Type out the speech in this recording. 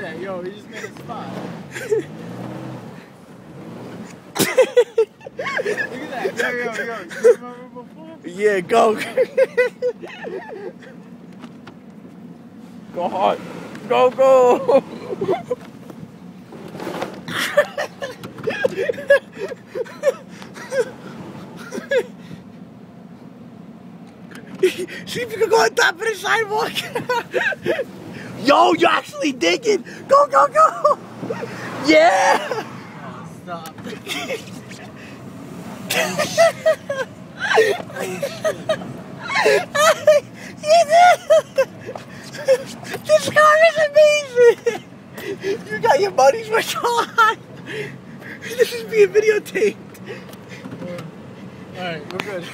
at that. Yo, he just made a spot. Look at that. Yo. You remember before? Yeah, go. Go hard. Go. See if you can go on top of the sidewalk. Yo, you're actually digging. Go. Yeah. Oh, stop. This car is amazing. You got your money's worth on. This is being videotaped. Alright, we're good.